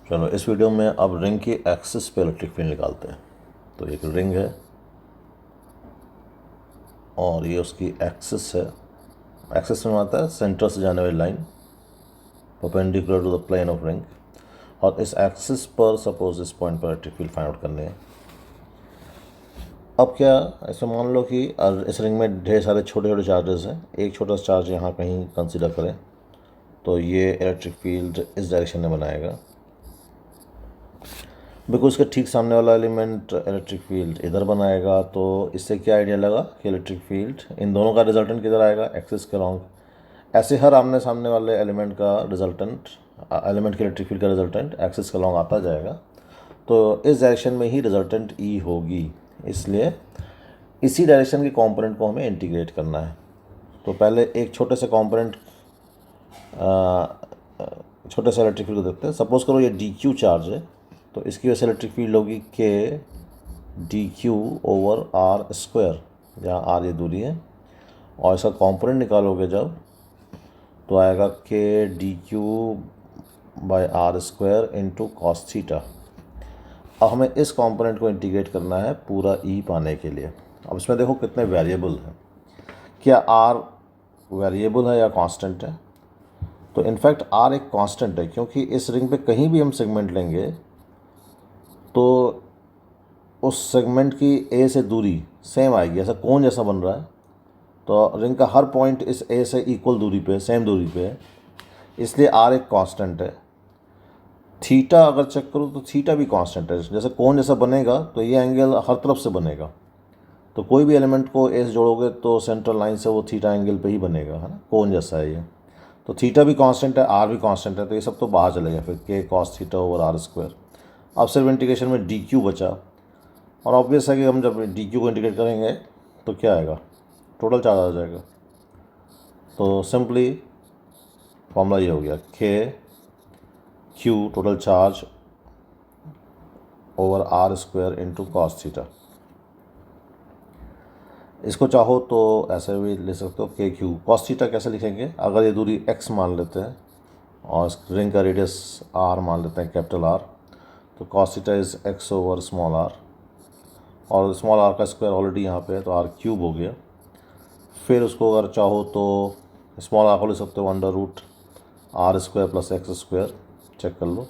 चलो इस वीडियो में अब रिंग की एक्सिस पे इलेक्ट्रिक फील्ड निकालते हैं। तो एक रिंग है और ये उसकी एक्सिस है। एक्सिस में आता है सेंटर से जाने वाली line perpendicular to the plane of ring, और इस एक्सिस पर सपोज इस पॉइंट पर इलेक्ट्रिक फील्ड फाइंड आउट करने हैं। अब क्या, ऐसे मान लो कि इस रिंग में ढेर सारे छोटे छोटे चार्जेस हैं। एक छोटा सा चार्ज यहाँ कहीं कंसीडर करें, तो ये इलेक्ट्रिक फील्ड इस डायरेक्शन में बनाएगा, बिकॉज उसके ठीक सामने वाला एलिमेंट इलेक्ट्रिक फील्ड इधर बनाएगा। तो इससे क्या आइडिया लगा कि इलेक्ट्रिक फील्ड इन दोनों का रिजल्टेंट किधर आएगा, एक्सिस के अलॉन्ग। ऐसे हर आमने सामने वाले एलिमेंट का रिजल्टेंट, एलिमेंट के इलेक्ट्रिक फील्ड का रिजल्टेंट एक्सिस के अलॉन्ग आता जाएगा। तो इस डायरेक्शन में ही रिजल्टेंट ई होगी, इसलिए इसी डायरेक्शन के कंपोनेंट को हमें इंटीग्रेट करना है। तो पहले एक छोटे से कंपोनेंट, छोटे से इलेक्ट्रिक फील्ड को देखते हैं। सपोज करो ये डी क्यू चार्ज है, तो इसकी वजह से इलेक्ट्रिक फील्ड होगी k d q over r square, जहाँ आर ये दूरी है। और इसका कंपोनेंट निकालोगे जब, तो आएगा k d q by r square into cos theta. अब हमें इस कंपोनेंट को इंटीग्रेट करना है पूरा ई पाने के लिए। अब इसमें देखो कितने वेरिएबल हैं। क्या आर वेरिएबल है या कांस्टेंट है? तो इनफैक्ट आर एक कांस्टेंट है, क्योंकि इस रिंग पे कहीं भी हम सेगमेंट लेंगे तो उस सेगमेंट की ए से दूरी सेम आएगी। ऐसा कोन जैसा बन रहा है, तो रिंग का हर पॉइंट इस ए से इक्वल दूरी पे, सेम दूरी पे है, इसलिए आर एक कांस्टेंट है। थीटा अगर चेक करो तो थीटा भी कांस्टेंट है। जैसे कोन जैसा बनेगा तो ये एंगल हर तरफ से बनेगा। तो कोई भी एलिमेंट को ए से जोड़ोगे तो सेंट्रल लाइन से वो थीटा एंगल पे ही बनेगा, है ना, कोन जैसा है ये। तो थीटा भी कांस्टेंट है, आर भी कांस्टेंट है, तो ये सब तो बाहर चले गए फिर, k cos theta over r square. अब सिर्फ इंटीग्रेशन में डी क्यू बचा, और ऑब्वियस है कि हम जब डी क्यू को इंटीग्रेट करेंगे तो क्या आएगा, टोटल चार्ज आ जाएगा। तो सिंपली फॉर्मूला ये हो गया, k q total charge over r square into cos theta. इसको चाहो तो ऐसे भी ले सकते हो, के क्यू कॉस थीटा कैसे लिखेंगे, अगर ये दूरी एक्स मान लेते हैं और इस रिंग का रेडियस आर मान लेते हैं, कैपिटल आर, तो cos theta is x over small r, और स्मॉल आर का स्क्वायर ऑलरेडी यहाँ पे है तो आर क्यूब हो गया। फिर उसको अगर चाहो तो स्मॉल आर को ले सकते हो under root r square plus x square, check कर लो।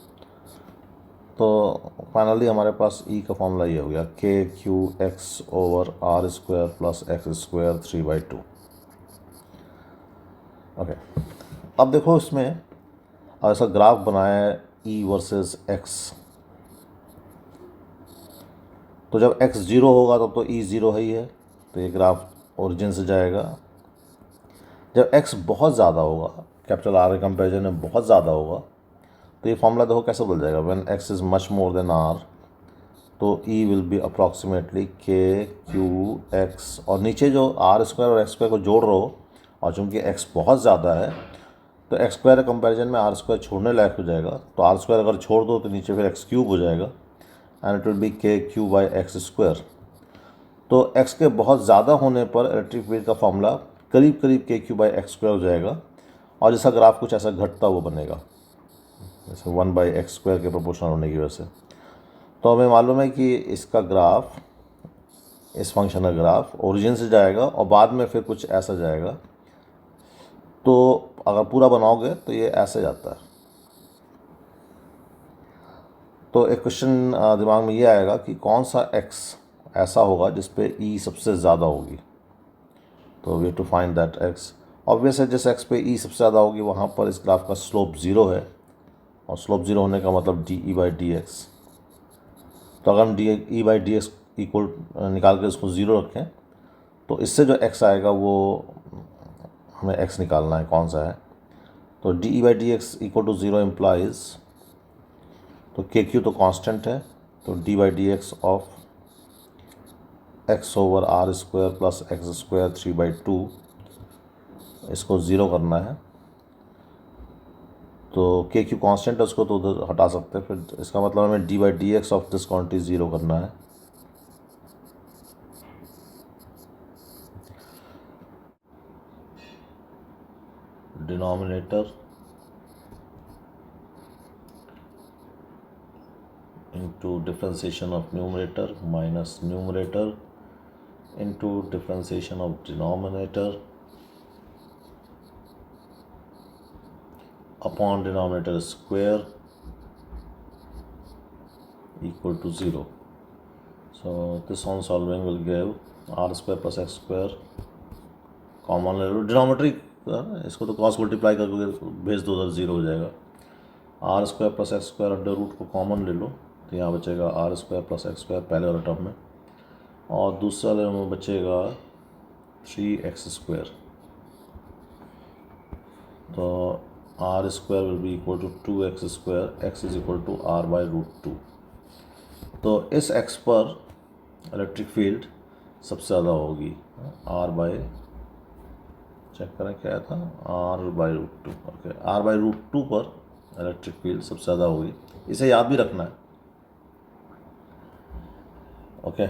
तो फाइनली हमारे पास ई का फॉर्मूला ये हो गया, k q x over r square plus x square 3/2। Okay, अब देखो इसमें अब ऐसा ग्राफ बनाया है ई वर्सेस एक्स। तो जब एक्स ज़ीरो होगा तब तो ई ज़ीरो है ही है, तो ये ग्राफ ओरिजिन से जाएगा। जब एक्स बहुत ज़्यादा होगा, कैपिटल आर के कंपेरिजन में बहुत ज़्यादा होगा, तो ये फॉर्मूला देखो कैसे बदल जाएगा, when x is much more than r, तो E will be approximately k q x, और नीचे जो आर स्क्वायर और एक्स स्क्वायर को जोड़ रहे हो, और चूँकि एक्स बहुत ज़्यादा है तो एक्स स्क्वायर के कंपेरिजन में आर स्क्वायर छोड़ने लायक हो जाएगा। तो आर स्क्वायर अगर छोड़ दो तो नीचे फिर एक्स क्यूब हो जाएगा, एंड इट विल बी के क्यू बाई एक्स स्क्वायर। तो एक्स के बहुत ज़्यादा होने पर इलेक्ट्रिक फील्ड का फॉर्मूला करीब करीब के क्यू बाई एक्स स्क्वायर हो जाएगा, और जैसा ग्राफ कुछ ऐसा घटता हुआ बनेगा, जैसे 1/x स्क्वायर के प्रोपोर्शनल होने की वजह से। तो हमें मालूम है कि इसका ग्राफ, इस फंक्शन का ग्राफ ओरिजिन से जाएगा और बाद में फिर कुछ ऐसा जाएगा। तो अगर पूरा बनाओगे तो ये ऐसे जाता है। तो एक क्वेश्चन दिमाग में ये आएगा कि कौन सा x ऐसा होगा जिस पे e सबसे ज़्यादा होगी। तो we to find that x। Obvious है, जिस x पे e सबसे ज़्यादा होगी वहाँ पर इस ग्राफ का स्लोप ज़ीरो है, और स्लोप ज़ीरो होने का मतलब D E by d x. तो अगर हम D E by d x equal निकाल के उसको ज़ीरो रखें, तो इससे जो x आएगा वो हमें x निकालना है कौन सा है। तो d E by d x equal to zero implies, तो के क्यू तो कांस्टेंट है, तो d by d x of x over r square plus x square 3/2, इसको ज़ीरो करना है। तो के क्यू कॉन्स्टेंट है, उसको तो उधर हटा सकते हैं, फिर इसका मतलब हमें D by d x of this quantity zero करना है। Denominator into differentiation of numerator minus numerator into differentiation of denominator upon denominator square equal to 0. So this on solving will give r square plus x square common ले लो, denominator इसको तो cross multiply करके भेज दो उधर 0 हो जाएगा। R square plus x square under root को कॉमन ले लो तो यहाँ बचेगा r square plus x square पहले वाले टर्म में, और दूसरा वाले में बचेगा 3x स्क्वायर। तो r square will be equal to 2x square, x is equal to r by root 2। तो इस x पर इलेक्ट्रिक फील्ड सबसे ज़्यादा होगी आर बाई, चेक करें क्या था, r by root 2। Okay, r by root 2 पर इलेक्ट्रिक फील्ड सबसे ज़्यादा होगी, इसे याद भी रखना है। ओके।